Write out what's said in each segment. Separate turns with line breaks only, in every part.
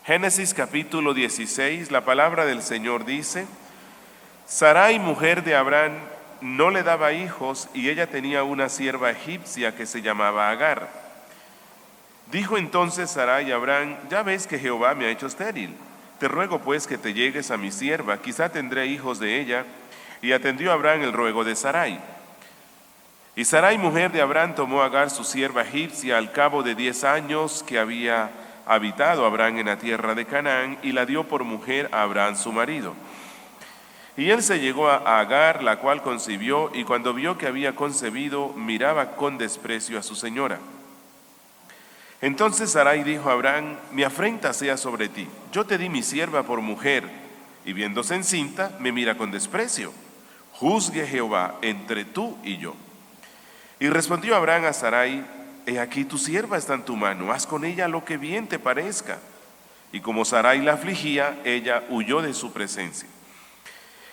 Génesis capítulo 16, la palabra del Señor dice: Sarai, mujer de Abraham, no le daba hijos, y ella tenía una sierva egipcia que se llamaba Agar. Dijo entonces Sarai a Abraham: ya ves que Jehová me ha hecho estéril. Te ruego pues que te llegues a mi sierva, quizá tendré hijos de ella. Y atendió Abraham el ruego de Sarai. Y Sarai, mujer de Abraham, tomó a Agar su sierva egipcia al cabo de 10 años que había habitado Abraham en la tierra de Canaán, y la dio por mujer a Abraham su marido. Y él se llegó a Agar, la cual concibió, y cuando vio que había concebido, miraba con desprecio a su señora. Entonces Sarai dijo a Abraham: mi afrenta sea sobre ti, yo te di mi sierva por mujer, y viéndose encinta, me mira con desprecio. Juzgue Jehová entre tú y yo. Y respondió Abraham a Sarai: he aquí tu sierva está en tu mano, haz con ella lo que bien te parezca. Y como Sarai la afligía, ella huyó de su presencia.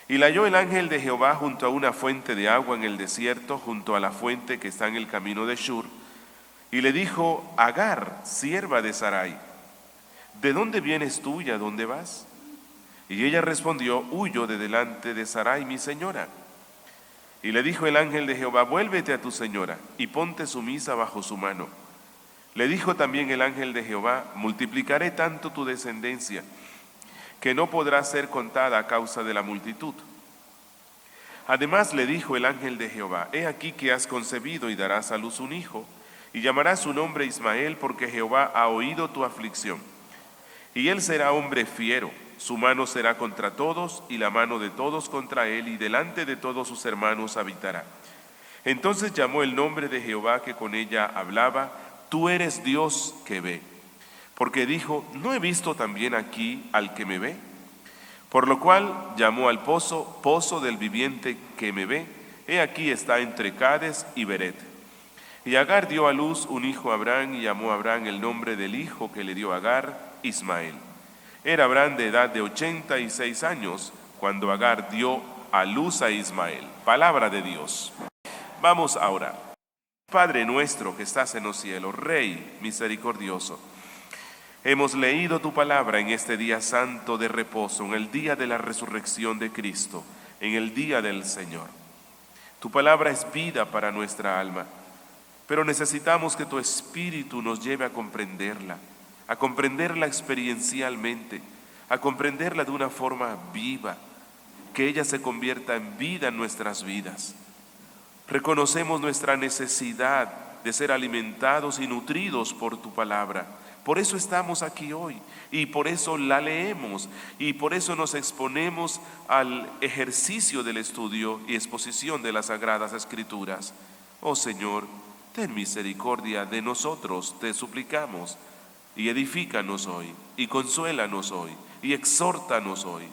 Y la halló el ángel de Jehová junto a una fuente de agua en el desierto, junto a la fuente que está en el camino de Shur. Y le dijo: Agar, sierva de Sarai, ¿de dónde vienes tú y a dónde vas? Y ella respondió: huyo de delante de Sarai, mi señora. Y le dijo el ángel de Jehová: vuélvete a tu señora y ponte sumisa bajo su mano. Le dijo también el ángel de Jehová: multiplicaré tanto tu descendencia, que no podrá ser contada a causa de la multitud. Además le dijo el ángel de Jehová: he aquí que has concebido y darás a luz un hijo, y llamarás su nombre Ismael, porque Jehová ha oído tu aflicción. Y él será hombre fiero, su mano será contra todos, y la mano de todos contra él, y delante de todos sus hermanos habitará. Entonces llamó el nombre de Jehová que con ella hablaba: tú eres Dios que ve. Porque dijo: ¿no he visto también aquí al que me ve? Por lo cual llamó al pozo, pozo del viviente que me ve. He aquí está entre Cades y Beret. Y Agar dio a luz un hijo a Abraham, y llamó a Abraham el nombre del hijo que le dio Agar, Ismael. Era Abraham de edad de 86 años cuando Agar dio a luz a Ismael. Palabra de Dios. Vamos a orar. Padre nuestro que estás en los cielos, Rey misericordioso, hemos leído tu palabra en este día santo de reposo, en el día de la resurrección de Cristo, en el día del Señor. Tu palabra es vida para nuestra alma, pero necesitamos que tu Espíritu nos lleve a comprenderla experiencialmente, a comprenderla de una forma viva, que ella se convierta en vida en nuestras vidas. Reconocemos nuestra necesidad de ser alimentados y nutridos por tu palabra. Por eso estamos aquí hoy, y por eso la leemos, y por eso nos exponemos al ejercicio del estudio y exposición de las Sagradas Escrituras. Oh Señor, ten misericordia de nosotros, te suplicamos, y edifícanos hoy, y consuélanos hoy, y exhórtanos hoy.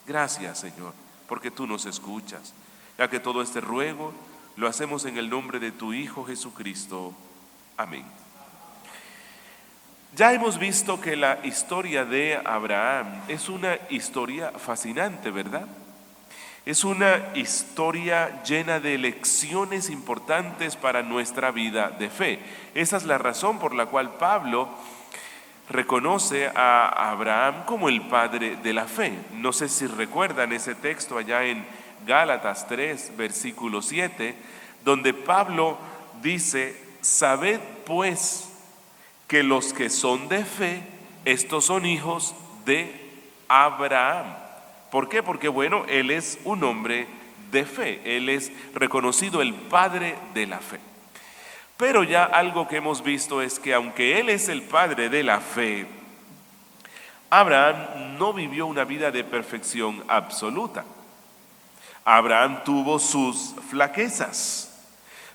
Gracias, Señor, porque tú nos escuchas, ya que todo este ruego lo hacemos en el nombre de tu Hijo Jesucristo. Amén. Ya hemos visto que la historia de Abraham es una historia fascinante, ¿verdad? Es una historia llena de lecciones importantes para nuestra vida de fe. Esa es la razón por la cual Pablo reconoce a Abraham como el padre de la fe. No sé si recuerdan ese texto allá en Gálatas 3, versículo 7, donde Pablo dice: sabed pues que los que son de fe, estos son hijos de Abraham. ¿Por qué? Porque bueno, él es un hombre de fe, él es reconocido el padre de la fe. Pero ya algo que hemos visto es que aunque él es el padre de la fe, Abraham no vivió una vida de perfección absoluta. Abraham tuvo sus flaquezas,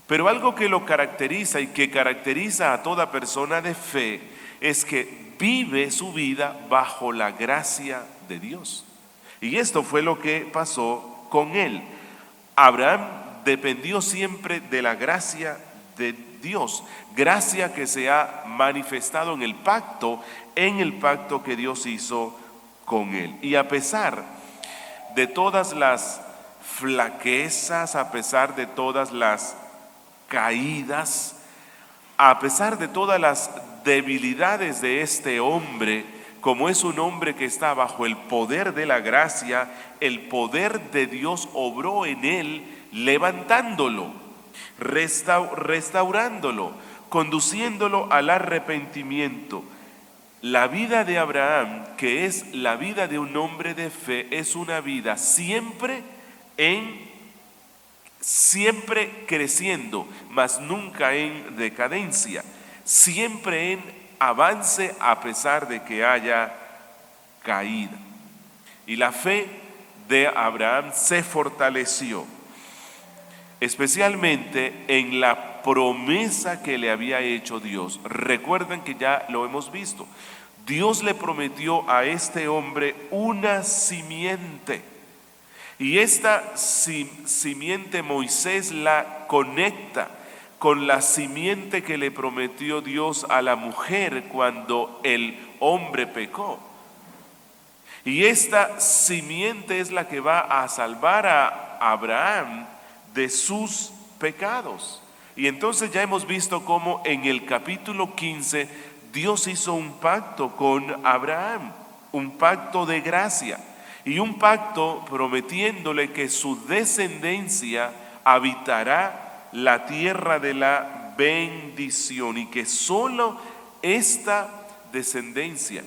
pero algo que lo caracteriza y que caracteriza a toda persona de fe es que vive su vida bajo la gracia de Dios. Y esto fue lo que pasó con él. Abraham dependió siempre de la gracia de Dios, gracia que se ha manifestado en el pacto que Dios hizo con él. Y a pesar de todas las flaquezas, a pesar de todas las caídas, a pesar de todas las debilidades de este hombre, como es un hombre que está bajo el poder de la gracia, el poder de Dios obró en él, levantándolo, restaurándolo, conduciéndolo al arrepentimiento. La vida de Abraham, que es la vida de un hombre de fe, es una vida siempre creciendo, mas nunca en decadencia, siempre en avance a pesar de que haya caída. Y la fe de Abraham se fortaleció, especialmente en la promesa que le había hecho Dios. Recuerden que ya lo hemos visto. Dios le prometió a este hombre una simiente. Y esta simiente Moisés la conecta con la simiente que le prometió Dios a la mujer cuando el hombre pecó. Y esta simiente es la que va a salvar a Abraham de sus pecados. Y entonces ya hemos visto cómo en el capítulo 15 Dios hizo un pacto con Abraham, un pacto de gracia y un pacto prometiéndole que su descendencia habitará la tierra de la bendición, y que solo esta descendencia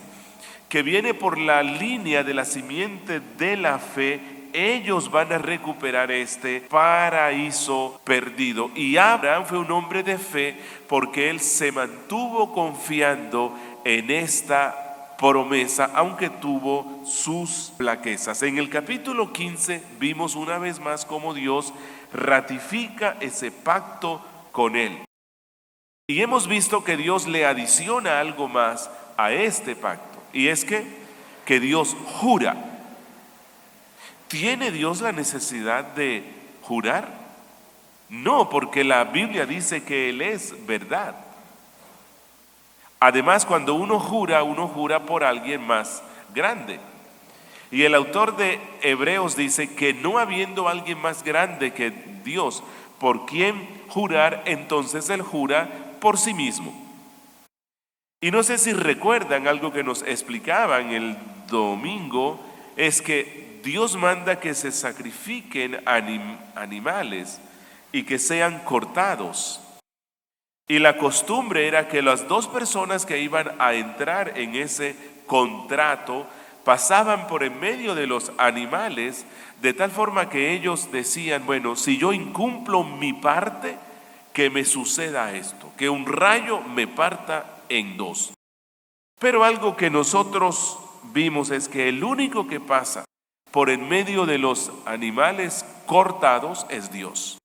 que viene por la línea de la simiente de la fe, ellos van a recuperar este paraíso perdido. Y Abraham fue un hombre de fe porque él se mantuvo confiando en esta promesa, aunque tuvo sus flaquezas. En el capítulo 15 vimos una vez más cómo Dios ratifica ese pacto con él. Y hemos visto que Dios le adiciona algo más a este pacto, y es que Dios jura. ¿Tiene Dios la necesidad de jurar? No, porque la Biblia dice que Él es verdad. Además, cuando uno jura por alguien más grande. Y el autor de Hebreos dice que no habiendo alguien más grande que Dios por quien jurar, entonces Él jura por sí mismo. Y no sé si recuerdan algo que nos explicaban el domingo, es que Dios manda que se sacrifiquen animales y que sean cortados. Y la costumbre era que las dos personas que iban a entrar en ese contrato pasaban por en medio de los animales, de tal forma que ellos decían, bueno, si yo incumplo mi parte, que me suceda esto, que un rayo me parta en dos. Pero algo que nosotros vimos es que el único que pasa por en medio de los animales cortados es Dios.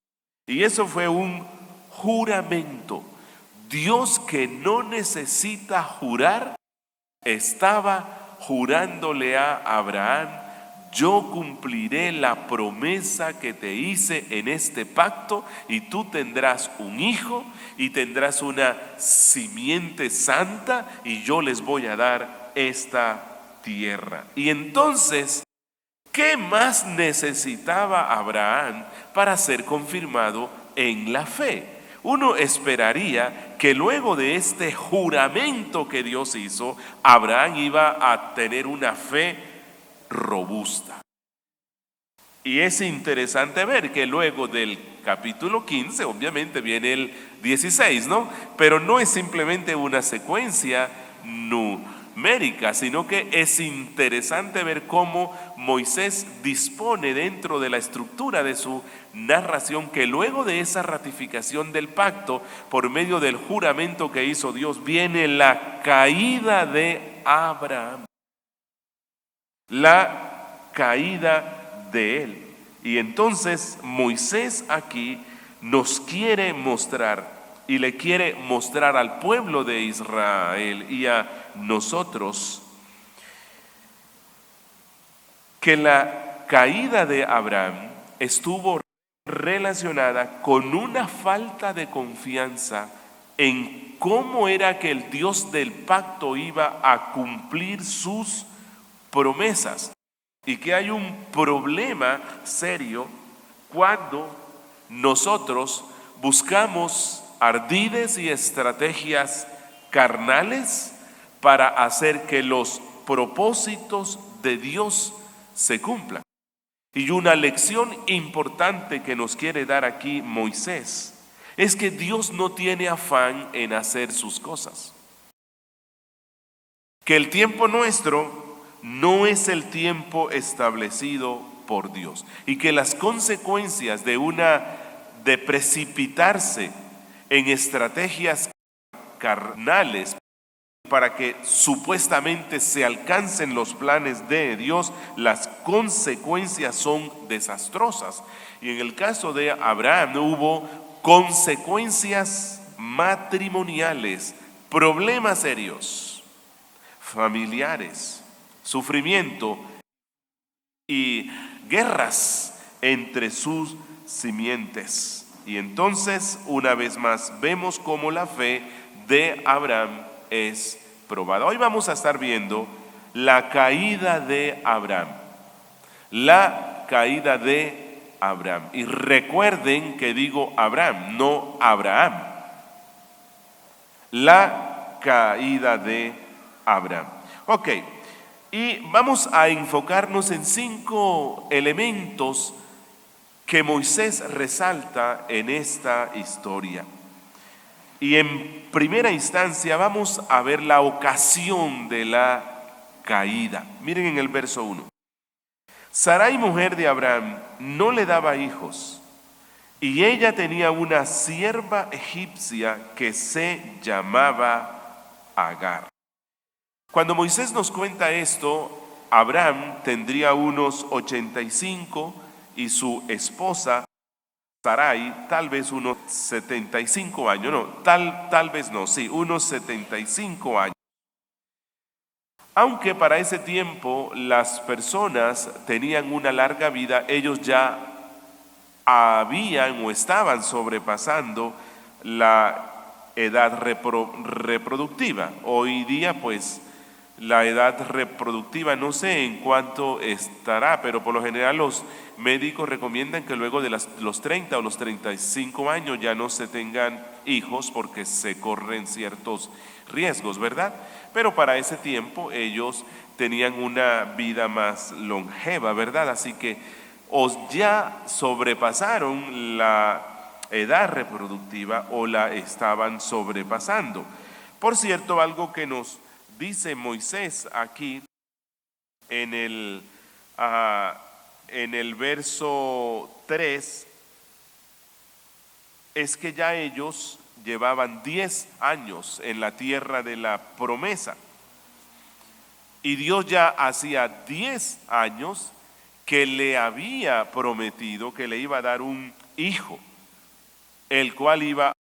Y eso fue un juramento. Dios, que no necesita jurar, estaba jurándole a Abraham: yo cumpliré la promesa que te hice en este pacto, y tú tendrás un hijo y tendrás una simiente santa, y yo les voy a dar esta tierra. Y entonces, ¿qué más necesitaba Abraham para ser confirmado en la fe? Uno esperaría que luego de este juramento que Dios hizo, Abraham iba a tener una fe robusta. Y es interesante ver que luego del capítulo 15, obviamente viene el 16, ¿no? Pero no es simplemente una secuencia numérica, sino que es interesante ver cómo Moisés dispone dentro de la estructura de su narración que luego de esa ratificación del pacto, por medio del juramento que hizo Dios, viene la caída de Abraham. La caída de él. Y entonces Moisés aquí nos quiere mostrar, y le quiere mostrar al pueblo de Israel y a nosotros, que la caída de Abraham estuvo relacionada con una falta de confianza en cómo era que el Dios del pacto iba a cumplir sus promesas, y que hay un problema serio cuando nosotros buscamos ardides y estrategias carnales para hacer que los propósitos de Dios se cumplan. Y una lección importante que nos quiere dar aquí Moisés es que Dios no tiene afán en hacer sus cosas. Que el tiempo nuestro no es el tiempo establecido por Dios. Y que las consecuencias de precipitarse en estrategias carnales para que supuestamente se alcancen los planes de Dios, las consecuencias son desastrosas. Y en el caso de Abraham hubo consecuencias matrimoniales, problemas serios, familiares, sufrimiento y guerras entre sus simientes. Y entonces, una vez más, vemos cómo la fe de Abraham es probada. Hoy vamos a estar viendo la caída de Abraham. La caída de Abraham. Y recuerden que digo Abraham, no Abraham. La caída de Abraham. Ok, y vamos a enfocarnos en 5 elementos que Moisés resalta en esta historia. Y en primera instancia vamos a ver la ocasión de la caída. Miren en el verso 1. Sarai, mujer de Abraham, no le daba hijos, y ella tenía una sierva egipcia que se llamaba Agar. Cuando Moisés nos cuenta esto, Abraham tendría unos 85 y su esposa Sarai tal vez unos 75 años, no, tal vez no, sí, unos 75 años. Aunque para ese tiempo las personas tenían una larga vida, ellos ya habían o estaban sobrepasando la edad reproductiva. Hoy día pues la edad reproductiva no sé en cuánto estará, pero por lo general los médicos recomiendan que luego de los 30 o los 35 años ya no se tengan hijos porque se corren ciertos riesgos, ¿verdad? Pero para ese tiempo ellos tenían una vida más longeva, ¿verdad? Así que ya sobrepasaron la edad reproductiva o la estaban sobrepasando. Por cierto, algo que nos dice Moisés aquí en el verso 3 es que ya ellos llevaban 10 años en la tierra de la promesa. Y Dios ya hacía 10 años que le había prometido que le iba a dar un hijo, el cual iba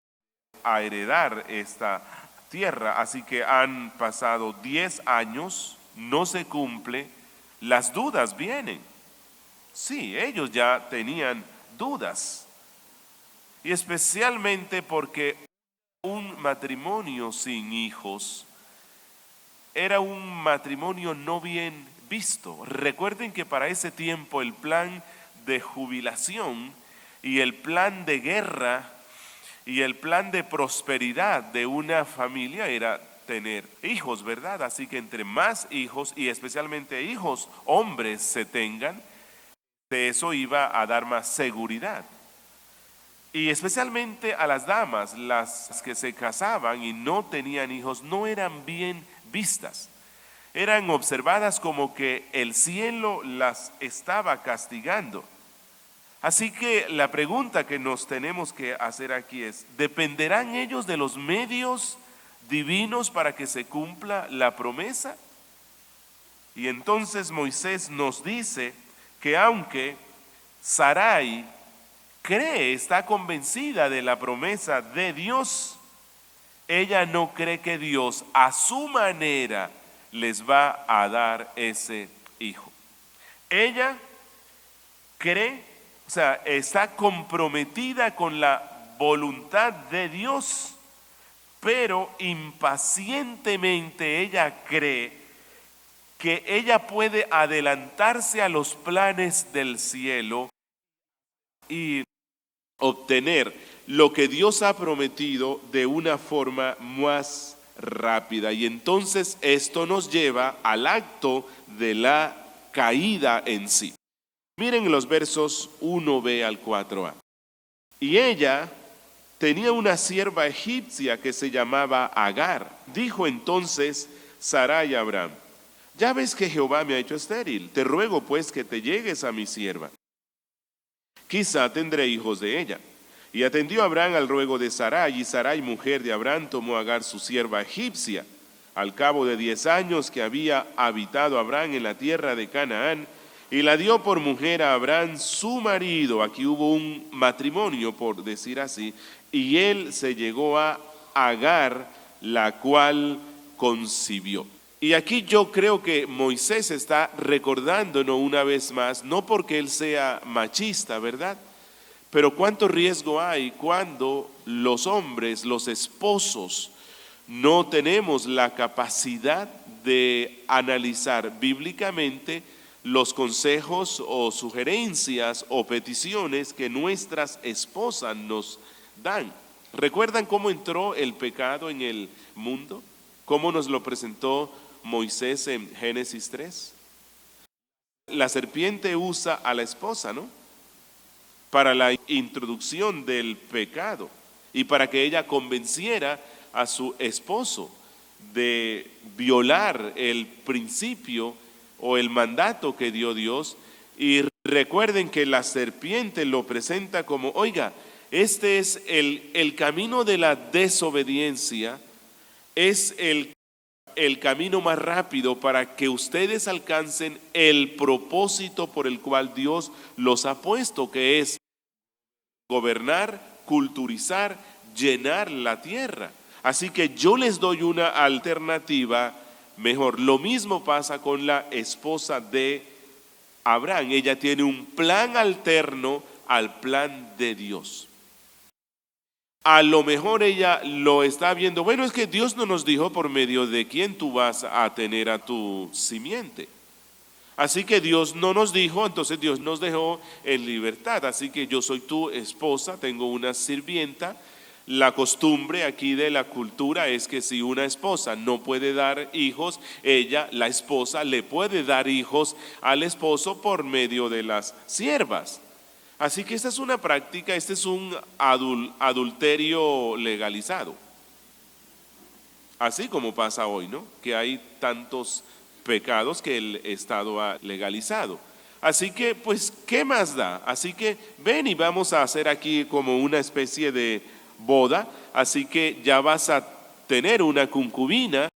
a heredar esta tierra. Así que han pasado 10 años, no se cumple, las dudas vienen. Sí, ellos ya tenían dudas. Y especialmente porque un matrimonio sin hijos era un matrimonio no bien visto. Recuerden que para ese tiempo el plan de jubilación y el plan de guerra y el plan de prosperidad de una familia era tener hijos, ¿verdad? Así que entre más hijos y especialmente hijos hombres se tengan, de eso iba a dar más seguridad. Y especialmente a las damas, las que se casaban y no tenían hijos, no eran bien vistas. Eran observadas como que el cielo las estaba castigando. Así que la pregunta que nos tenemos que hacer aquí es, ¿dependerán ellos de los medios divinos para que se cumpla la promesa? Y entonces Moisés nos dice que aunque Sarai está convencida de la promesa de Dios, ella no cree que Dios a su manera les va a dar ese hijo. Ella cree, o sea, está comprometida con la voluntad de Dios, pero impacientemente ella cree que ella puede adelantarse a los planes del cielo y obtener lo que Dios ha prometido de una forma más rápida. Y entonces esto nos lleva al acto de la caída en sí. Miren los versos 1b al 4a. Y ella tenía una sierva egipcia que se llamaba Agar. Dijo entonces Sarai a Abraham: ya ves que Jehová me ha hecho estéril, te ruego pues que te llegues a mi sierva. Quizá tendré hijos de ella. Y atendió Abraham al ruego de Sarai, y Sarai, mujer de Abraham, tomó a Agar su sierva egipcia. Al cabo de 10 años que había habitado Abraham en la tierra de Canaán, y la dio por mujer a Abraham su marido. Aquí hubo un matrimonio, por decir así, y él se llegó a Agar, la cual concibió. Y aquí yo creo que Moisés está recordándonos una vez más, no porque él sea machista, ¿verdad? Pero cuánto riesgo hay cuando los hombres, los esposos, no tenemos la capacidad de analizar bíblicamente los consejos o sugerencias o peticiones que nuestras esposas nos dan. ¿Recuerdan cómo entró el pecado en el mundo? ¿Cómo nos lo presentó Moisés en Génesis 3? La serpiente usa a la esposa, ¿no?, para la introducción del pecado y para que ella convenciera a su esposo de violar el principio o el mandato que dio Dios. Y recuerden que la serpiente lo presenta como: oiga, este es el camino de la desobediencia, es el camino más rápido para que ustedes alcancen el propósito por el cual Dios los ha puesto, que es gobernar, culturizar, llenar la tierra. Así que yo les doy una alternativa mejor. Lo mismo pasa con la esposa de Abraham. Ella tiene un plan alterno al plan de Dios. A lo mejor ella lo está viendo: bueno, es que Dios no nos dijo por medio de quién tú vas a tener a tu simiente. Así que Dios no nos dijo, entonces Dios nos dejó en libertad. Así que yo soy tu esposa, tengo una sirvienta. La costumbre aquí de la cultura es que si una esposa no puede dar hijos, ella, la esposa, le puede dar hijos al esposo por medio de las siervas. Así que esta es una práctica, este es un adulterio legalizado. Así como pasa hoy, ¿no?, que hay tantos pecados que el Estado ha legalizado. Así que, pues, ¿qué más da? Así que ven y vamos a hacer aquí como una especie de boda. Así que ya vas a tener una concubina,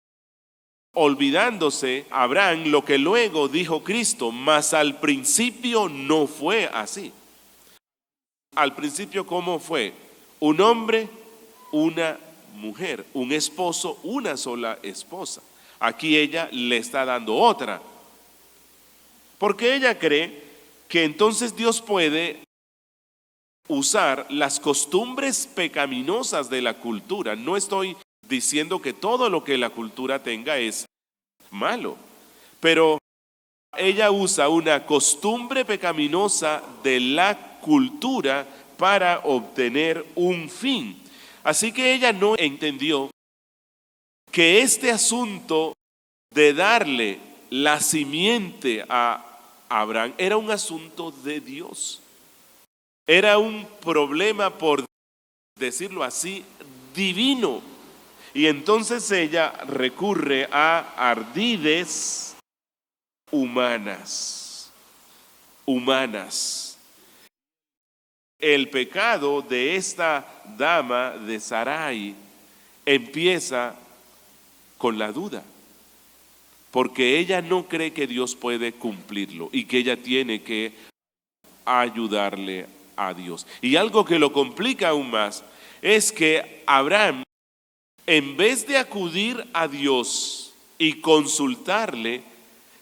olvidándose Abraham lo que luego dijo Cristo: mas al principio no fue así. Al principio, ¿cómo fue? Un hombre, una mujer, un esposo, una sola esposa. Aquí ella le está dando otra, porque ella cree que entonces Dios puede usar las costumbres pecaminosas de la cultura. No estoy diciendo que todo lo que la cultura tenga es malo, pero ella usa una costumbre pecaminosa de la cultura para obtener un fin. Así que ella no entendió que este asunto de darle la simiente a Abraham era un asunto de Dios. Era un problema, por decirlo así, divino. Y entonces ella recurre a ardides humanas. El pecado de esta dama de Sarai empieza con la duda, porque ella no cree que Dios puede cumplirlo y que ella tiene que ayudarle a Dios. Y algo que lo complica aún más es que Abraham, en vez de acudir a Dios y consultarle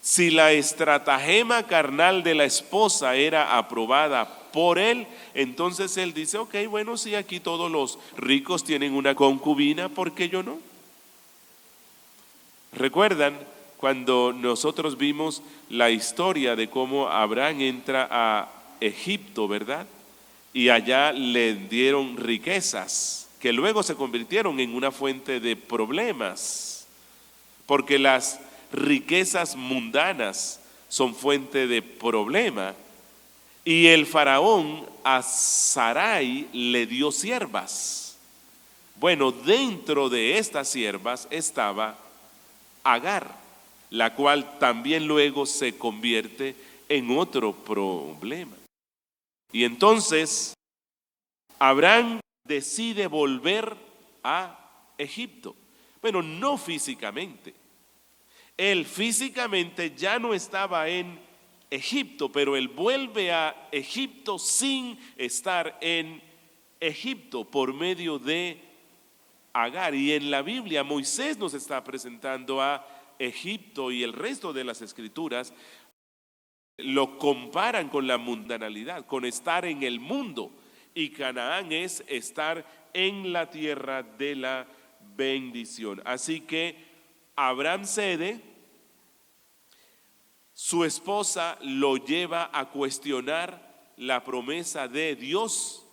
si la estratagema carnal de la esposa era aprobada por él, entonces él dice: ok, bueno, si aquí todos los ricos tienen una concubina, ¿por qué yo no? ¿Recuerdan cuando nosotros vimos la historia de cómo Abraham entra a Egipto, verdad? Y allá le dieron riquezas que luego se convirtieron en una fuente de problemas, porque las riquezas mundanas son fuente de problema. Y el faraón a Sarai le dio siervas. Bueno, dentro de estas siervas estaba Agar, la cual también luego se convierte en otro problema. Y entonces Abraham decide volver a Egipto. Bueno, no físicamente. Él físicamente ya no estaba en Egipto, pero él vuelve a Egipto sin estar en Egipto por medio de Agar. Y en la Biblia Moisés nos está presentando a Egipto, y el resto de las escrituras lo comparan con la mundanalidad, con estar en el mundo. Y Canaán es estar en la tierra de la bendición. Así que Abraham cede, su esposa lo lleva a cuestionar la promesa de Dios.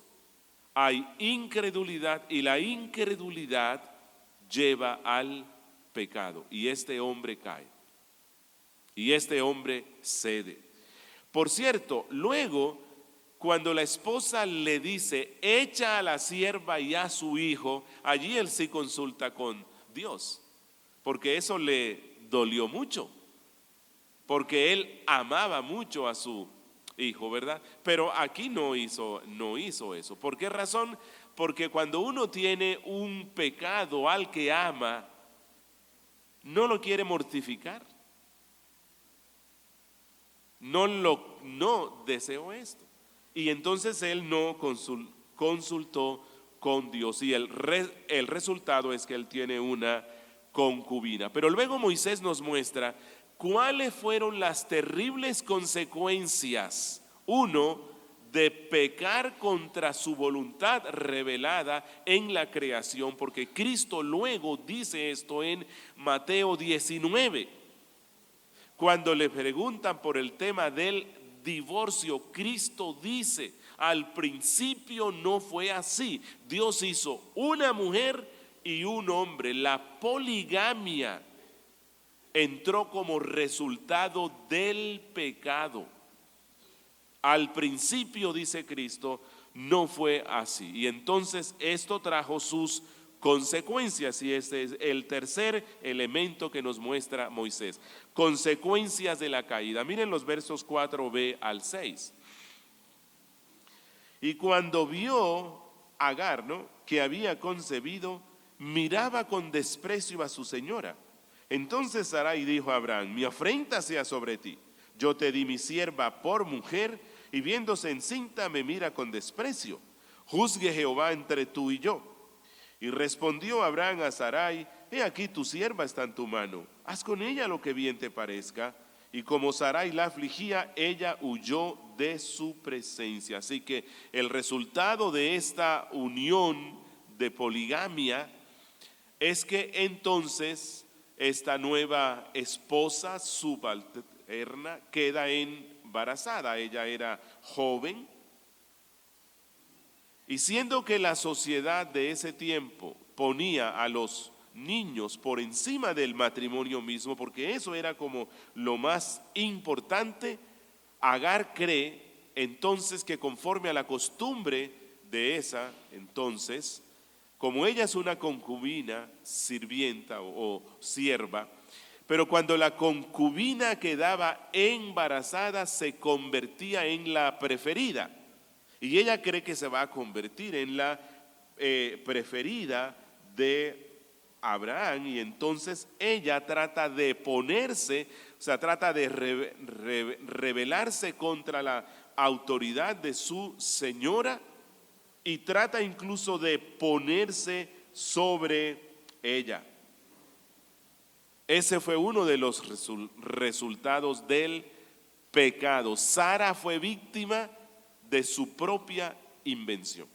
Hay incredulidad, y la incredulidad lleva al pecado. Y este hombre cae. Y este hombre cede. Por cierto, luego, cuando la esposa le dice, echa a la sierva y a su hijo, allí él sí consulta con Dios, porque eso le dolió mucho, porque él amaba mucho a su hijo, ¿verdad? Pero aquí no hizo eso. ¿Por qué razón? Porque cuando uno tiene un pecado al que ama, no lo quiere mortificar. No deseó esto. Y entonces él no consultó con Dios, y el resultado es que él tiene una concubina. Pero luego Moisés nos muestra cuáles fueron las terribles consecuencias, uno, de pecar contra su voluntad revelada en la creación, porque Cristo luego dice esto en Mateo 19. Cuando le preguntan por el tema del divorcio, Cristo dice, al principio no fue así. Dios hizo una mujer y un hombre. La poligamia entró como resultado del pecado. Al principio, dice Cristo, no fue así. Y entonces esto trajo sus consecuencias, y este es el tercer elemento que nos muestra Moisés. Consecuencias de la caída. Miren los versos 4b al 6. Y cuando vio Agar, que había concebido, miraba con desprecio a su señora. Entonces Sarai dijo a Abraham, mi afrenta sea sobre ti. Yo te di mi sierva por mujer, y viéndose encinta me mira con desprecio. Juzgue Jehová entre tú y yo. Y respondió Abraham a Sarai, he aquí tu sierva está en tu mano, haz con ella lo que bien te parezca. Y como Sarai la afligía, ella huyó de su presencia. Así que el resultado de esta unión de poligamia es que entonces esta nueva esposa subalterna queda embarazada. Ella era joven. Y siendo que la sociedad de ese tiempo ponía a los niños por encima del matrimonio mismo, porque eso era como lo más importante, Agar cree entonces que conforme a la costumbre de esa entonces, como ella es una concubina, sirvienta o sierva, pero cuando la concubina quedaba embarazada se convertía en la preferida. Y ella cree que se va a convertir en la preferida de Abraham, y entonces ella trata de ponerse, o sea, trata de rebelarse contra la autoridad de su señora, y trata incluso de ponerse sobre ella. Ese fue uno de los resultados del pecado. Sara fue víctima de su propia invención.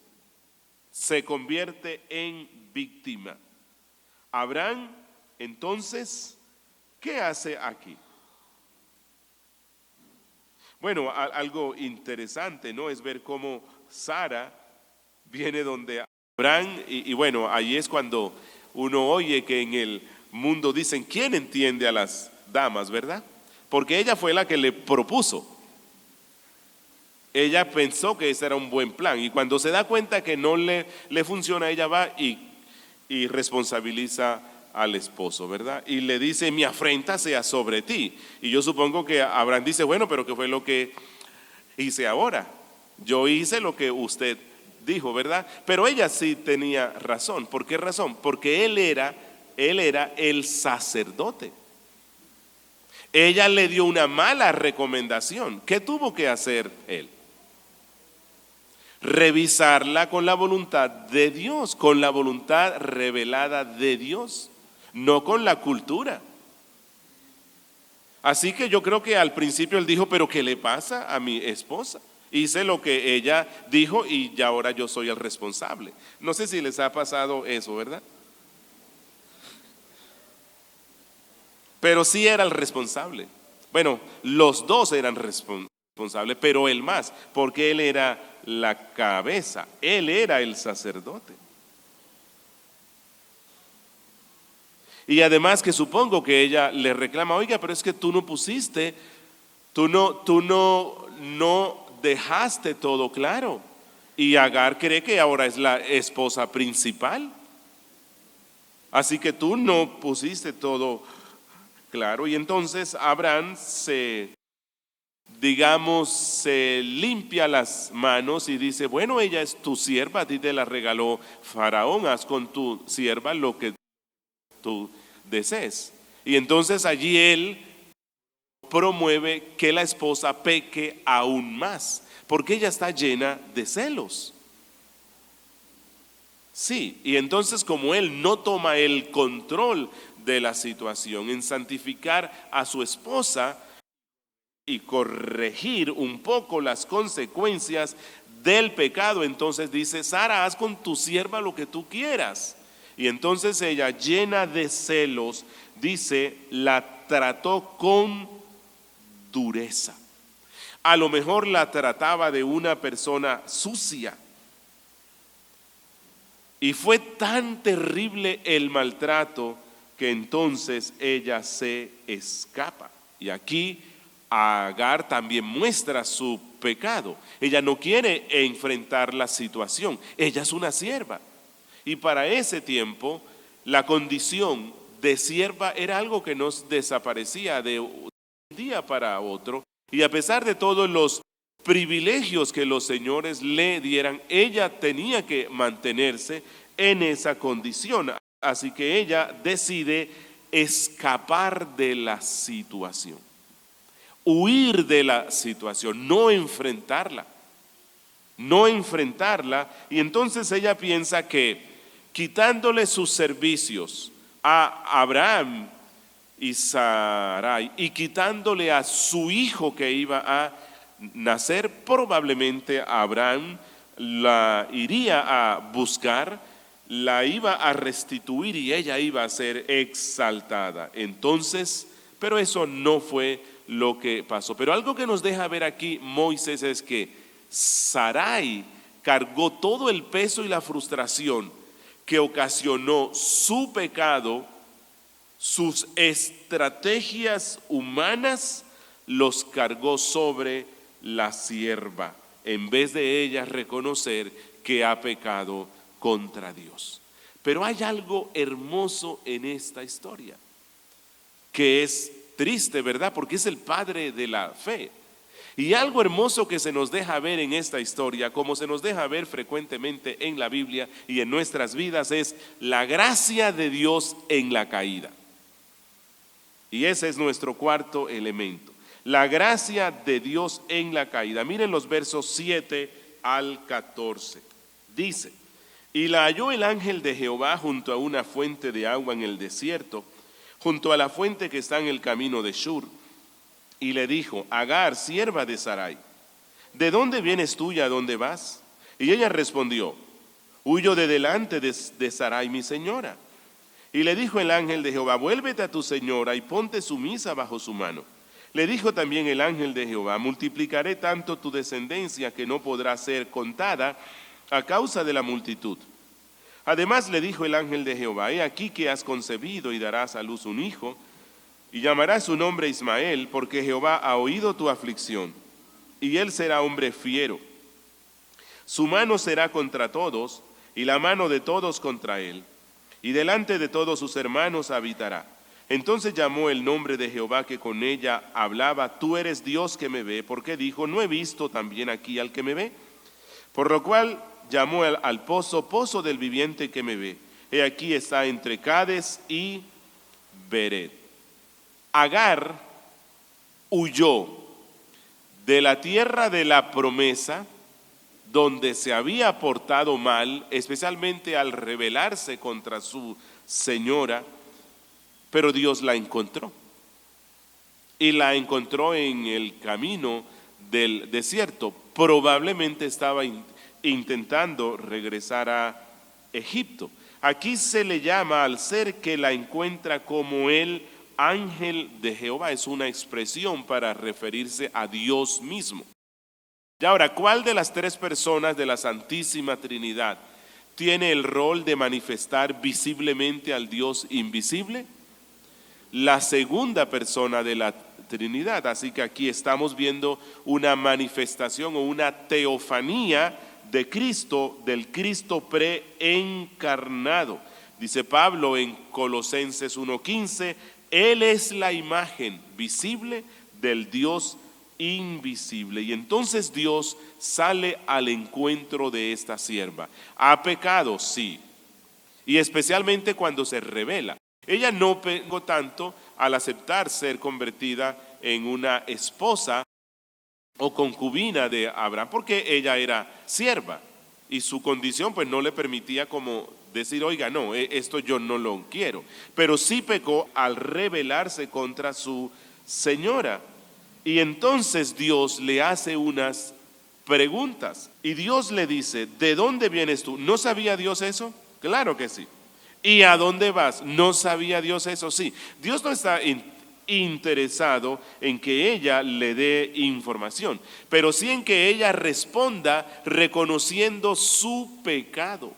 Se convierte en víctima. Abraham, entonces, ¿qué hace aquí? Bueno, algo interesante, ¿no? Es ver cómo Sara viene donde Abraham, y bueno, ahí es cuando uno oye que en el mundo dicen, ¿quién entiende a las damas, verdad? Porque ella fue la que le propuso. Ella pensó que ese era un buen plan y cuando se da cuenta que no le funciona, ella va y responsabiliza al esposo, ¿verdad? Y le dice, mi afrenta sea sobre ti. Y yo supongo que Abraham dice, bueno, pero ¿qué fue lo que hice ahora? Yo hice lo que usted dijo, ¿verdad? Pero ella sí tenía razón. ¿Por qué razón? Porque él era el sacerdote. Ella le dio una mala recomendación. ¿Qué tuvo que hacer él? Revisarla con la voluntad de Dios, con la voluntad revelada de Dios, no con la cultura. Así que yo creo que al principio él dijo, pero ¿qué le pasa a mi esposa? Hice lo que ella dijo y ya ahora yo soy el responsable. No sé si les ha pasado eso, ¿verdad? Pero sí era el responsable. Bueno, los dos eran responsables, pero él más, porque él era la cabeza, él era el sacerdote. Y además que supongo que ella le reclama, oiga, pero es que tú no pusiste, tú no dejaste todo claro. Y Agar cree que ahora es la esposa principal. Así que tú no pusiste todo claro. Y entonces Abraham se limpia las manos y dice, bueno, ella es tu sierva, a ti te la regaló Faraón, haz con tu sierva lo que tú desees. Y entonces allí él promueve que la esposa peque aún más, porque ella está llena de celos. Sí, y entonces como él no toma el control de la situación en santificar a su esposa y corregir un poco las consecuencias del pecado, entonces dice, Sara, haz con tu sierva lo que tú quieras. Y entonces ella, llena de celos, dice, la trató con dureza. A lo mejor la trataba de una persona sucia. Y fue tan terrible el maltrato que entonces ella se escapa. Y aquí Agar también muestra su pecado. Ella no quiere enfrentar la situación. Ella es una sierva. Y para ese tiempo, la condición de sierva era algo que no desaparecía de un día para otro. Y a pesar de todos los privilegios que los señores le dieran, ella tenía que mantenerse en esa condición. Así que ella decide escapar de la situación, huir de la situación, no enfrentarla. Y entonces ella piensa que quitándole sus servicios a Abraham y Sarai y quitándole a su hijo que iba a nacer, probablemente Abraham la iría a buscar, la iba a restituir y ella iba a ser exaltada. Entonces, pero eso no fue lo que pasó. Pero algo que nos deja ver aquí Moisés es que Sarai cargó todo el peso y la frustración que ocasionó su pecado, sus estrategias humanas, los cargó sobre la sierva, en vez de ella reconocer que ha pecado contra Dios. Pero hay algo hermoso en esta historia, que es triste, ¿verdad? Porque es el padre de la fe. Y algo hermoso que se nos deja ver en esta historia, como se nos deja ver frecuentemente en la Biblia y en nuestras vidas, es la gracia de Dios en la caída. Y ese es nuestro cuarto elemento, la gracia de Dios en la caída. Miren los versos 7 al 14. Dice, y la halló el ángel de Jehová junto a una fuente de agua en el desierto, junto a la fuente que está en el camino de Shur. Y le dijo, Agar, sierva de Sarai, ¿de dónde vienes tú y a dónde vas? Y ella respondió, huyo de delante de Sarai mi señora. Y le dijo el ángel de Jehová, vuélvete a tu señora y ponte sumisa bajo su mano. Le dijo también el ángel de Jehová, multiplicaré tanto tu descendencia que no podrá ser contada a causa de la multitud. Además le dijo el ángel de Jehová: he aquí que has concebido y darás a luz un hijo, y llamarás su nombre Ismael, porque Jehová ha oído tu aflicción, y él será hombre fiero. Su mano será contra todos, y la mano de todos contra él, y delante de todos sus hermanos habitará. Entonces llamó el nombre de Jehová que con ella hablaba: tú eres Dios que me ve, porque dijo: no he visto también aquí al que me ve. Por lo cual llamó al pozo, pozo del viviente que me ve. He aquí está entre Cades y Bered. Agar huyó de la tierra de la promesa, donde se había portado mal, especialmente al rebelarse contra su señora, pero Dios la encontró. Y la encontró en el camino del desierto. Probablemente estaba intentando regresar a Egipto. Aquí se le llama al ser que la encuentra como el ángel de Jehová. Es una expresión para referirse a Dios mismo. Y ahora, ¿cuál de las tres personas de la Santísima Trinidad tiene el rol de manifestar visiblemente al Dios invisible? La segunda persona de la Trinidad. Así que aquí estamos viendo una manifestación o una teofanía de Cristo, del Cristo preencarnado. Dice Pablo en Colosenses 1:15, Él es la imagen visible del Dios invisible. Y entonces Dios sale al encuentro de esta sierva. ¿Ha pecado? Sí. Y especialmente cuando se revela. Ella no pecó tanto al aceptar ser convertida en una esposa o concubina de Abraham, porque ella era sierva y su condición pues no le permitía como decir: oiga, no, esto yo no lo quiero. Pero sí pecó al rebelarse contra su señora. Y entonces Dios le hace unas preguntas y Dios le dice: ¿de dónde vienes tú? ¿No sabía Dios eso? Claro que sí. ¿Y a dónde vas? ¿No sabía Dios eso? Sí. Dios no está interesado en que ella le dé información, pero sí en que ella responda reconociendo su pecado.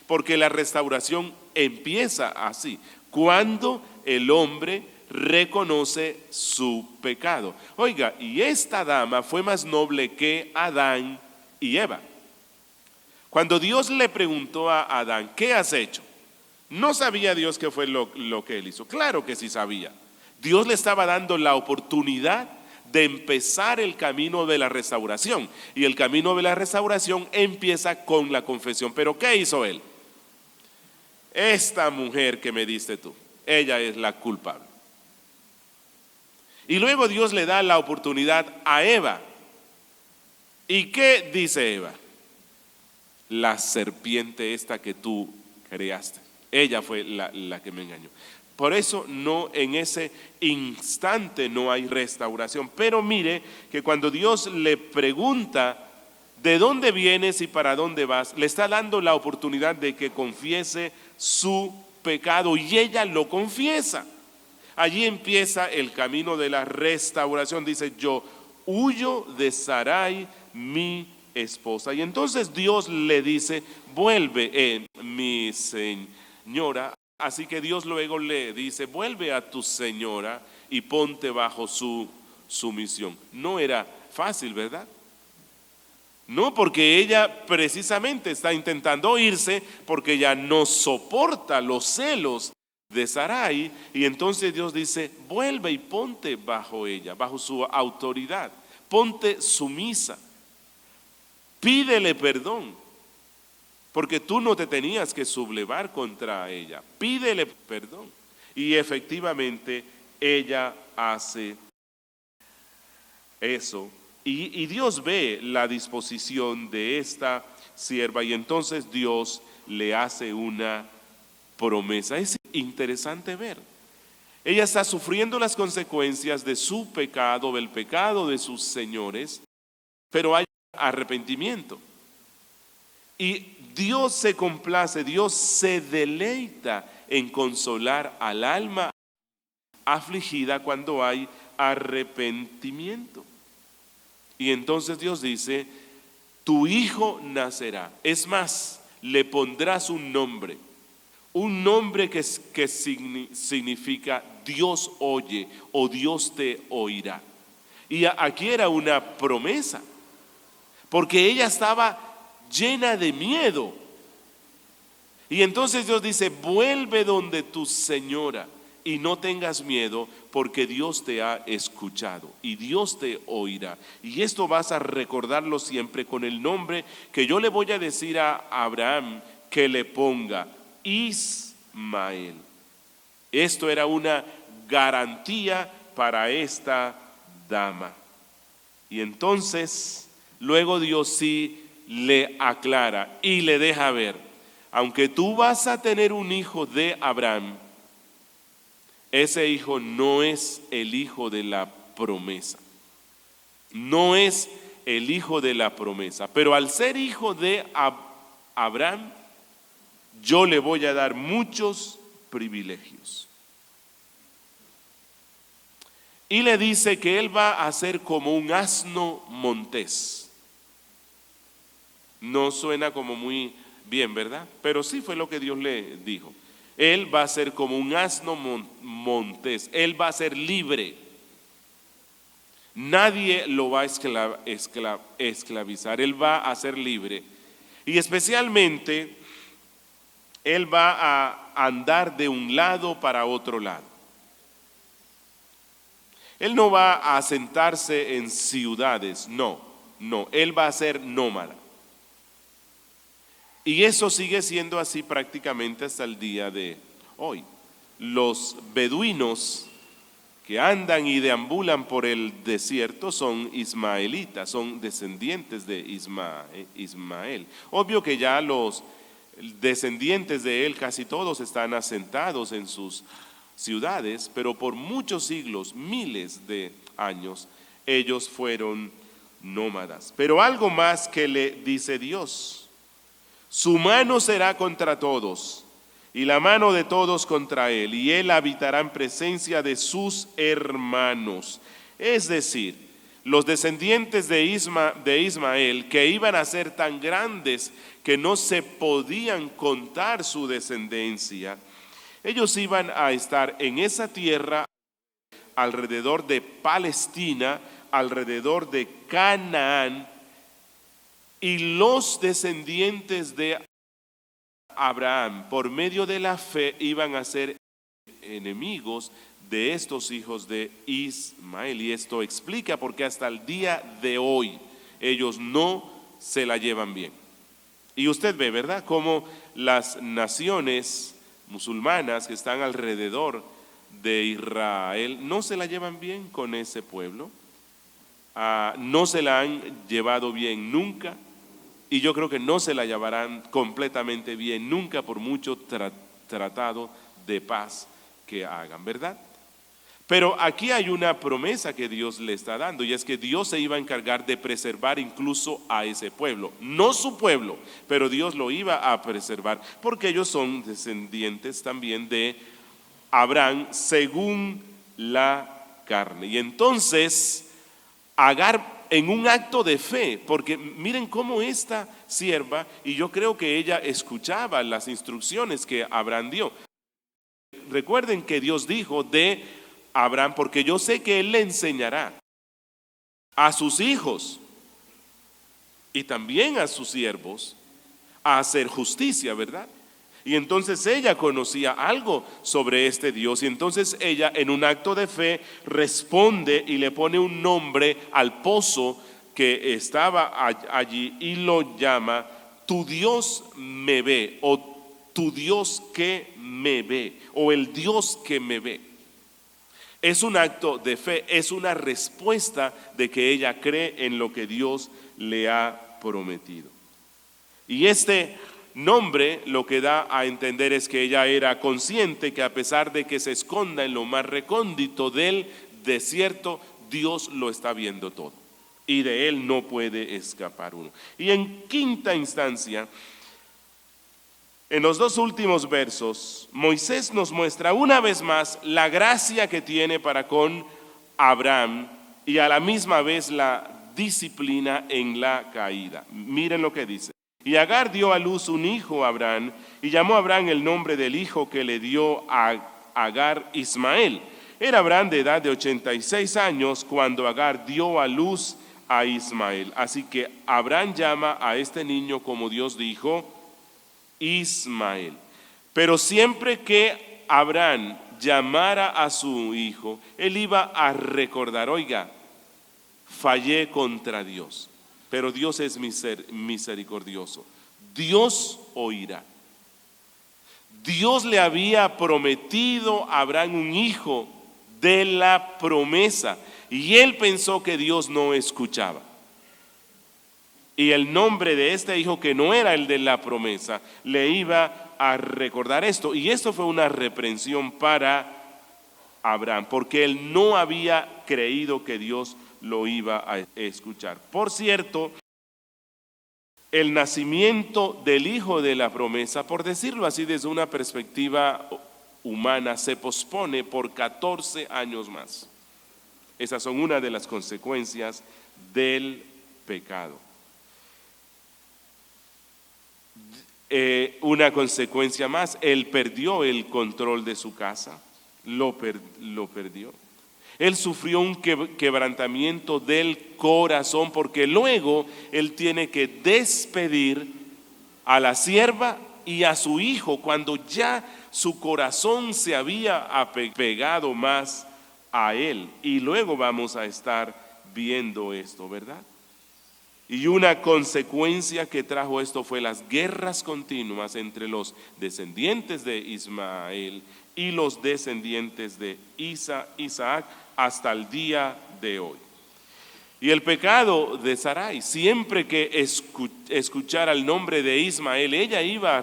Porque la restauración empieza así, cuando el hombre reconoce su pecado. Oiga, y esta dama fue más noble que Adán y Eva. Cuando Dios le preguntó a Adán: ¿qué has hecho? ¿No sabía Dios qué fue lo que él hizo? Claro que sí sabía. Dios le estaba dando la oportunidad de empezar el camino de la restauración. Y el camino de la restauración empieza con la confesión. ¿Pero qué hizo él? Esta mujer que me diste tú, ella es la culpable. Y luego Dios le da la oportunidad a Eva. ¿Y qué dice Eva? La serpiente esta que tú creaste. Ella fue la que me engañó. Por eso no, en ese instante no hay restauración. Pero mire que cuando Dios le pregunta: ¿de dónde vienes y para dónde vas?, le está dando la oportunidad de que confiese su pecado, y ella lo confiesa. Allí empieza el camino de la restauración. Dice: yo huyo de Sarai, mi esposa. Y entonces Dios le dice: vuelve, mi señora. Así que Dios luego le dice: vuelve a tu señora y ponte bajo su sumisión. No era fácil, ¿verdad? No, porque ella precisamente está intentando irse porque ya no soporta los celos de Sarai. Y entonces Dios dice: vuelve y ponte bajo ella, bajo su autoridad. Ponte sumisa. Pídele perdón, porque tú no te tenías que sublevar contra ella. Pídele perdón. Y efectivamente ella hace eso. Y Dios ve la disposición de esta sierva, y entonces Dios le hace una promesa. Es interesante ver. Ella está sufriendo las consecuencias de su pecado, del pecado de sus señores, pero hay arrepentimiento. Y Dios se complace, Dios se deleita en consolar al alma afligida cuando hay arrepentimiento. Y entonces Dios dice: tu hijo nacerá. Es más, le pondrás un nombre que significa Dios oye o Dios te oirá. Y aquí era una promesa, porque ella estaba llena de miedo. Y entonces Dios dice, vuelve donde tu señora y no tengas miedo, porque Dios te ha escuchado y Dios te oirá. Y esto vas a recordarlo siempre con el nombre que yo le voy a decir a Abraham que le ponga, Ismael. Esto era una garantía para esta dama. Y entonces luego Dios sí le aclara y le deja ver, aunque tú vas a tener un hijo de Abraham, ese hijo no es el hijo de la promesa. No es el hijo de la promesa. Pero al ser hijo de Abraham, yo le voy a dar muchos privilegios. Y le dice que él va a ser como un asno montés. No suena como muy bien, ¿verdad? Pero sí fue lo que Dios le dijo. Él va a ser como un asno montés. Él va a ser libre. Nadie lo va a esclavizar. Él va a ser libre. Y especialmente, él va a andar de un lado para otro lado. Él no va a asentarse en ciudades, no. Él va a ser nómada. Y eso sigue siendo así prácticamente hasta el día de hoy. Los beduinos que andan y deambulan por el desierto son ismaelitas, son descendientes de Ismael. Obvio que ya los descendientes de él, casi todos están asentados en sus ciudades, pero por muchos siglos, miles de años, ellos fueron nómadas. Pero algo más que le dice Dios: su mano será contra todos, y la mano de todos contra él, y él habitará en presencia de sus hermanos. Es decir, los descendientes de Ismael, que iban a ser tan grandes que no se podían contar su descendencia, ellos iban a estar en esa tierra alrededor de Palestina, alrededor de Canaán. Y los descendientes de Abraham, por medio de la fe, iban a ser enemigos de estos hijos de Ismael. Y esto explica por qué hasta el día de hoy ellos no se la llevan bien. Y usted ve, ¿verdad?, cómo las naciones musulmanas que están alrededor de Israel no se la llevan bien con ese pueblo. No se la han llevado bien nunca. Y yo creo que no se la llevarán completamente bien nunca, por mucho tratado de paz que hagan, ¿verdad? Pero aquí hay una promesa que Dios le está dando, y es que Dios se iba a encargar de preservar incluso a ese pueblo. No su pueblo, pero Dios lo iba a preservar, porque ellos son descendientes también de Abraham según la carne. Y entonces Agar, en un acto de fe, porque miren cómo esta sierva, y yo creo que ella escuchaba las instrucciones que Abraham dio. Recuerden que Dios dijo de Abraham, porque yo sé que él le enseñará a sus hijos y también a sus siervos a hacer justicia, ¿verdad? Y entonces ella conocía algo sobre este Dios, y entonces ella, en un acto de fe, responde y le pone un nombre al pozo que estaba allí y lo llama tu Dios me ve, o tu Dios que me ve, o el Dios que me ve. Es un acto de fe, es una respuesta de que ella cree en lo que Dios le ha prometido. Y este nombre lo que da a entender es que ella era consciente que, a pesar de que se esconda en lo más recóndito del desierto, Dios lo está viendo todo y de él no puede escapar uno. Y en quinta instancia, en los dos últimos versos, Moisés nos muestra una vez más la gracia que tiene para con Abraham y a la misma vez la disciplina en la caída. Miren lo que dice: Y Agar dio a luz un hijo a Abraham, y llamó a Abraham el nombre del hijo que le dio a Agar Ismael. Era Abraham de edad de 86 años cuando Agar dio a luz a Ismael. Así que Abraham llama a este niño, como Dios dijo, Ismael. Pero siempre que Abraham llamara a su hijo, él iba a recordar, oiga, fallé contra Dios, pero Dios es misericordioso. Dios oirá. Dios le había prometido a Abraham un hijo de la promesa, y él pensó que Dios no escuchaba. Y el nombre de este hijo, que no era el de la promesa, le iba a recordar esto. Y esto fue una reprensión para Abraham, porque él no había creído que Dios lo iba a escuchar. Por cierto, el nacimiento del hijo de la promesa, por decirlo así desde una perspectiva humana, se pospone por 14 años más. Esas son una de las consecuencias del pecado. Una consecuencia más, él perdió el control de su casa, lo perdió. Él sufrió un quebrantamiento del corazón, porque luego él tiene que despedir a la sierva y a su hijo cuando ya su corazón se había apegado más a él. Y luego vamos a estar viendo esto, ¿verdad? Y una consecuencia que trajo esto fue las guerras continuas entre los descendientes de Ismael y los descendientes de Isaac hasta el día de hoy. Y el pecado de Sarai, siempre que escuchara el nombre de Ismael, ella iba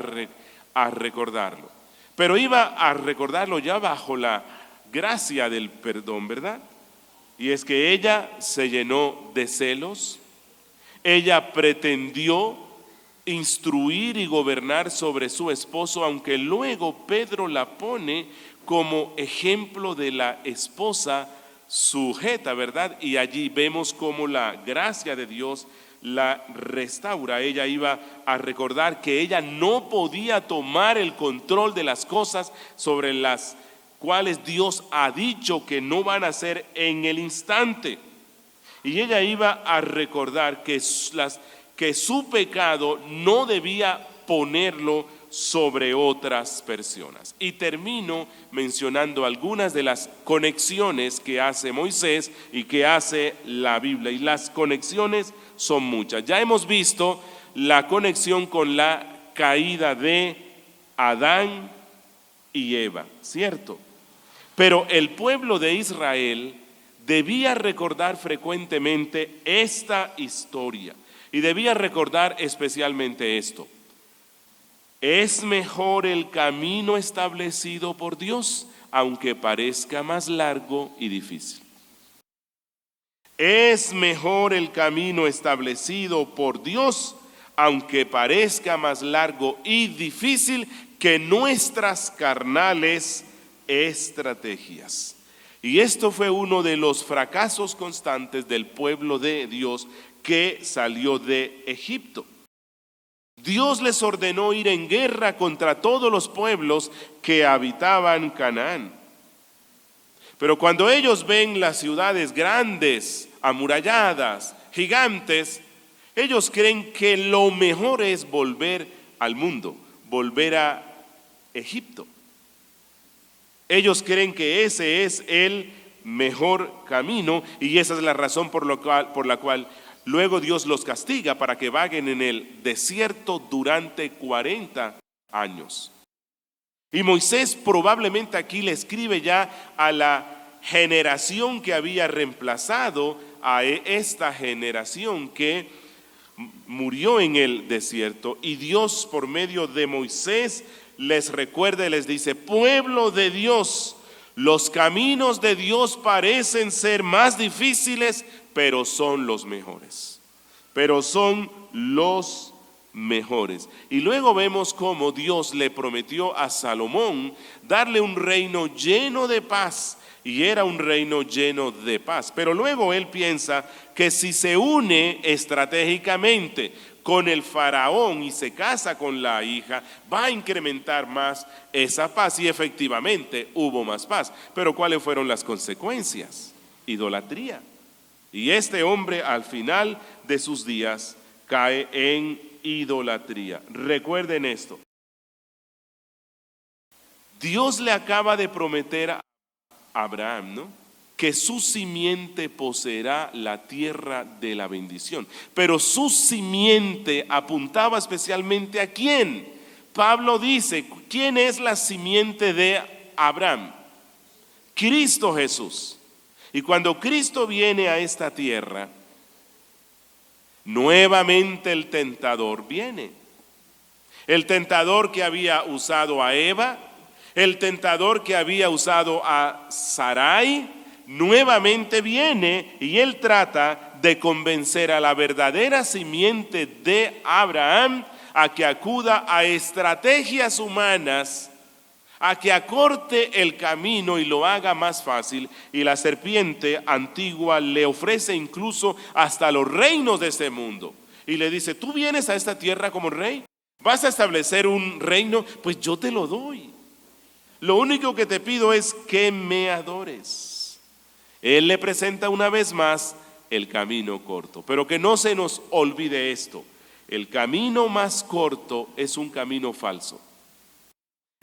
a recordarlo, pero iba a recordarlo ya bajo la gracia del perdón, ¿verdad? Y es que ella se llenó de celos. Ella pretendió instruir y gobernar sobre su esposo, aunque luego Pedro la pone como ejemplo de la esposa sujeta, ¿verdad? Y allí vemos cómo la gracia de Dios la restaura. Ella iba a recordar que ella no podía tomar el control de las cosas sobre las cuales Dios ha dicho que no van a ser en el instante. Y ella iba a recordar que su pecado no debía ponerlo sobre otras personas. Y termino mencionando algunas de las conexiones que hace Moisés y que hace la Biblia. Y las conexiones son muchas. Ya hemos visto la conexión con la caída de Adán y Eva, ¿cierto? Pero el pueblo de Israel debía recordar frecuentemente esta historia y debía recordar especialmente esto. Es mejor el camino establecido por Dios, aunque parezca más largo y difícil. Es mejor el camino establecido por Dios, aunque parezca más largo y difícil que nuestras carnales estrategias. Y esto fue uno de los fracasos constantes del pueblo de Dios que salió de Egipto. Dios les ordenó ir en guerra contra todos los pueblos que habitaban Canaán. Pero cuando ellos ven las ciudades grandes, amuralladas, gigantes, ellos creen que lo mejor es volver al mundo, volver a Egipto. Ellos creen que ese es el mejor camino y esa es la razón por la cual luego Dios los castiga para que vaguen en el desierto durante 40 años. Y Moisés probablemente aquí le escribe ya a la generación que había reemplazado a esta generación que murió en el desierto, y Dios por medio de Moisés les recuerda y les dice: pueblo de Dios, los caminos de Dios parecen ser más difíciles, pero son los mejores. Pero son los mejores. Y luego vemos cómo Dios le prometió a Salomón darle un reino lleno de paz, y era un reino lleno de paz. Pero luego él piensa que si se une estratégicamente con el faraón y se casa con la hija, va a incrementar más esa paz. Y efectivamente hubo más paz. Pero ¿cuáles fueron las consecuencias? Idolatría. Y este hombre al final de sus días cae en idolatría. Recuerden esto. Dios le acaba de prometer a Abraham, ¿no?, que su simiente poseerá la tierra de la bendición. Pero su simiente apuntaba especialmente ¿a quién? Pablo dice, ¿quién es la simiente de Abraham? Cristo Jesús. Y cuando Cristo viene a esta tierra, nuevamente el tentador viene. El tentador que había usado a Eva, el tentador que había usado a Sarai, nuevamente viene y él trata de convencer a la verdadera simiente de Abraham a que acuda a estrategias humanas, a que acorte el camino y lo haga más fácil. Y la serpiente antigua le ofrece incluso hasta los reinos de este mundo. Y le dice, tú vienes a esta tierra como rey, vas a establecer un reino, pues yo te lo doy. Lo único que te pido es que me adores. Él le presenta una vez más el camino corto. Pero que no se nos olvide esto. El camino más corto es un camino falso.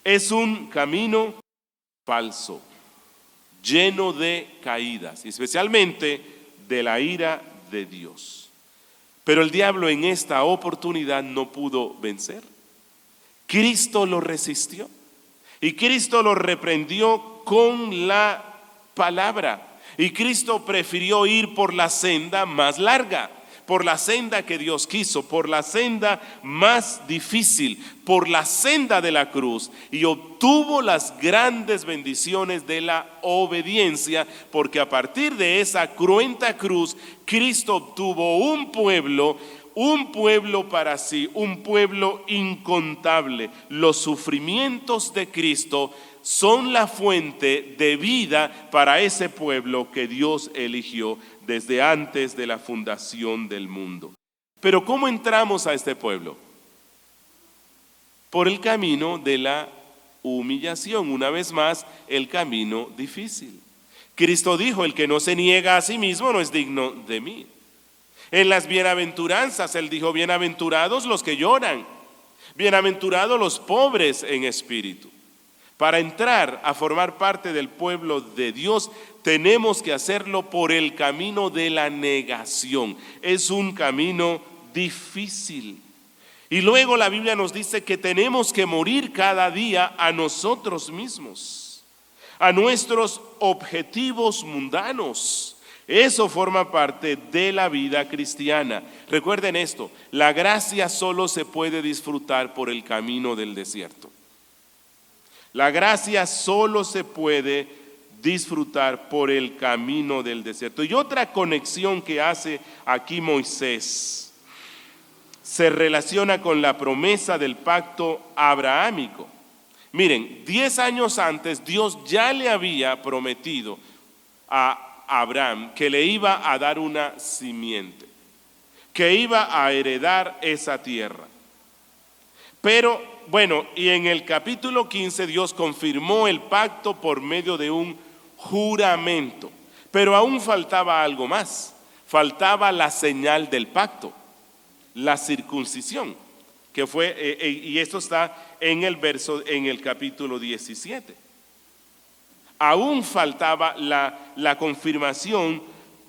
Es un camino falso, lleno de caídas, especialmente de la ira de Dios. Pero el diablo en esta oportunidad no pudo vencer. Cristo lo resistió y Cristo lo reprendió con la palabra. Y Cristo prefirió ir por la senda más larga, por la senda que Dios quiso, por la senda más difícil, por la senda de la cruz, y obtuvo las grandes bendiciones de la obediencia, porque a partir de esa cruenta cruz, Cristo obtuvo un pueblo para sí, un pueblo incontable. Los sufrimientos de Cristo son la fuente de vida para ese pueblo que Dios eligió desde antes de la fundación del mundo. Pero ¿cómo entramos a este pueblo? Por el camino de la humillación, una vez más, el camino difícil. Cristo dijo, el que no se niega a sí mismo no es digno de mí. En las bienaventuranzas, Él dijo, bienaventurados los que lloran, bienaventurados los pobres en espíritu. Para entrar a formar parte del pueblo de Dios, tenemos que hacerlo por el camino de la negación. Es un camino difícil. Y luego la Biblia nos dice que tenemos que morir cada día a nosotros mismos, a nuestros objetivos mundanos. Eso forma parte de la vida cristiana. Recuerden esto, la gracia solo se puede disfrutar por el camino del desierto. La gracia solo se puede disfrutar por el camino del desierto. Y otra conexión que hace aquí Moisés se relaciona con la promesa del pacto abrahámico. Miren, 10 años antes Dios ya le había prometido a Abraham que le iba a dar una simiente, que iba a heredar esa tierra. Pero bueno, y en el capítulo 15 Dios confirmó el pacto por medio de un juramento. Pero aún faltaba algo más. Faltaba la señal del pacto, la circuncisión, que fue, y esto está en el capítulo 17. Aún faltaba la confirmación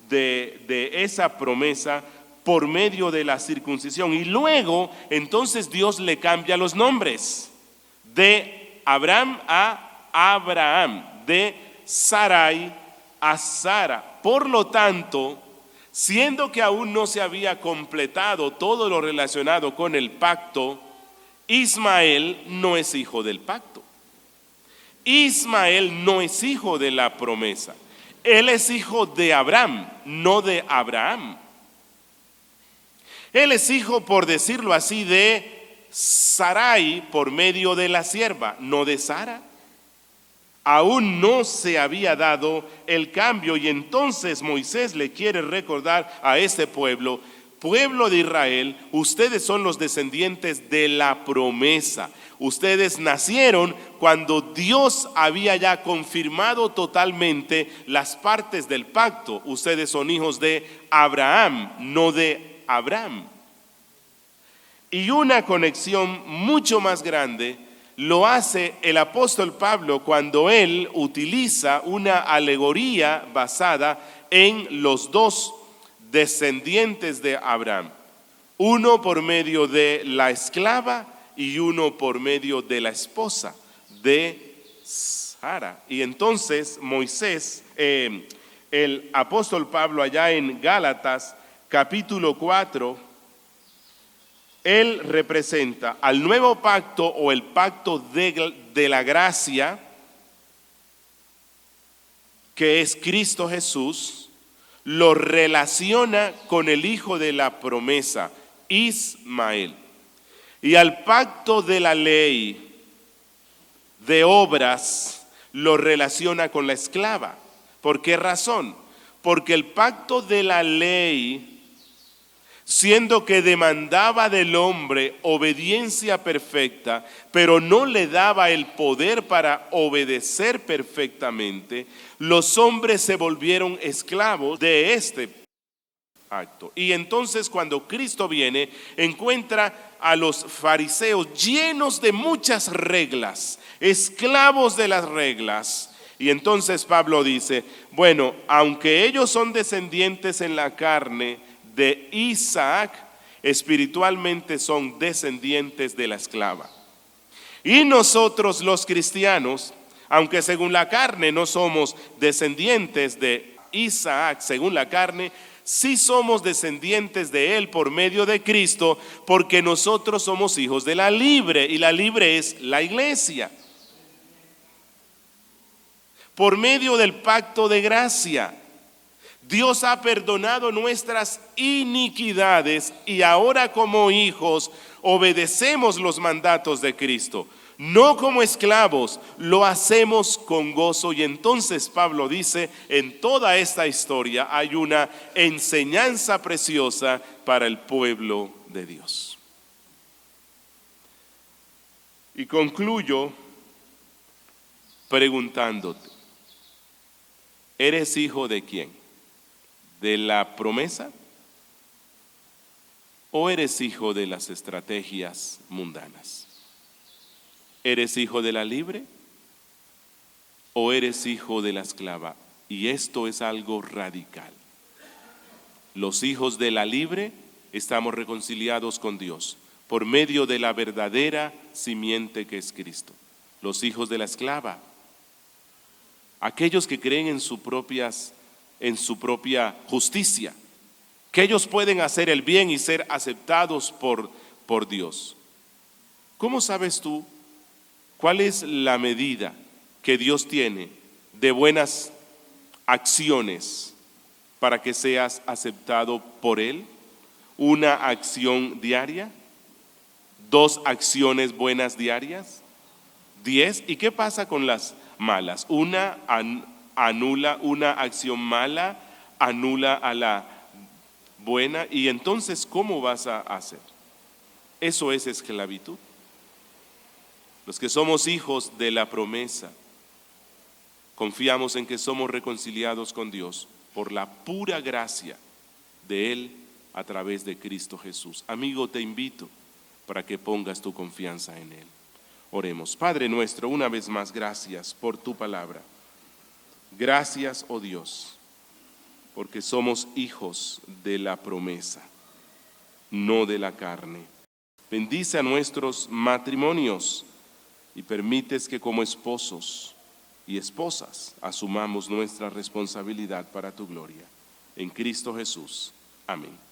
de esa promesa por medio de la circuncisión. Y luego, entonces Dios le cambia los nombres de Abraham a Abraham, de Sarai a Sara. Por lo tanto, siendo que aún no se había completado todo lo relacionado con el pacto, Ismael no es hijo del pacto. Ismael no es hijo de la promesa. Él es hijo de Abraham, no de Abraham. Él es hijo, por decirlo así, de Sarai por medio de la sierva, no de Sara. Aún no se había dado el cambio, y entonces Moisés le quiere recordar a este pueblo, pueblo de Israel, ustedes son los descendientes de la promesa. Ustedes nacieron cuando Dios había ya confirmado totalmente las partes del pacto. Ustedes son hijos de Abraham, no de Abraham. Y una conexión mucho más grande lo hace el apóstol Pablo cuando él utiliza una alegoría basada en los dos descendientes de Abraham, uno por medio de la esclava y uno por medio de la esposa de Sara. Y entonces Moisés, el apóstol Pablo allá en Gálatas capítulo 4, él representa al nuevo pacto o el pacto de la gracia, que es Cristo Jesús, lo relaciona con el hijo de la promesa, Ismael. Y al pacto de la ley de obras lo relaciona con la esclava. ¿Por qué razón? Porque el pacto de la ley, siendo que demandaba del hombre obediencia perfecta, pero no le daba el poder para obedecer perfectamente, los hombres se volvieron esclavos de este acto. Y entonces cuando Cristo viene, encuentra a los fariseos llenos de muchas reglas, esclavos de las reglas. Y entonces Pablo dice, bueno, aunque ellos son descendientes en la carne de Isaac, espiritualmente son descendientes de la esclava. Y nosotros los cristianos, aunque según la carne no somos descendientes de Isaac, según la carne, sí somos descendientes de él por medio de Cristo, porque nosotros somos hijos de la libre, y la libre es la iglesia. Por medio del pacto de gracia, Dios ha perdonado nuestras iniquidades y ahora como hijos obedecemos los mandatos de Cristo. No como esclavos, lo hacemos con gozo. Y entonces Pablo dice, en toda esta historia hay una enseñanza preciosa para el pueblo de Dios. Y concluyo preguntándote, ¿eres hijo de quién? ¿De la promesa? ¿O eres hijo de las estrategias mundanas? ¿Eres hijo de la libre o eres hijo de la esclava? Y esto es algo radical. Los hijos de la libre estamos reconciliados con Dios por medio de la verdadera simiente que es Cristo. Los hijos de la esclava, aquellos que creen en su propia justicia, que ellos pueden hacer el bien y ser aceptados por Dios. ¿Cómo sabes tú cuál es la medida que Dios tiene de buenas acciones para que seas aceptado por Él? ¿Una acción diaria? ¿2 acciones buenas diarias? ¿10? ¿Y qué pasa con las malas? Una acción mala anula a la buena. Y entonces, ¿cómo vas a hacer? Eso es esclavitud. Los que somos hijos de la promesa, confiamos en que somos reconciliados con Dios por la pura gracia de Él a través de Cristo Jesús. Amigo, te invito para que pongas tu confianza en Él. Oremos. Padre nuestro, una vez más, gracias por tu palabra. Gracias, oh Dios, porque somos hijos de la promesa, no de la carne. Bendice a nuestros matrimonios y permites que como esposos y esposas asumamos nuestra responsabilidad para tu gloria. En Cristo Jesús. Amén.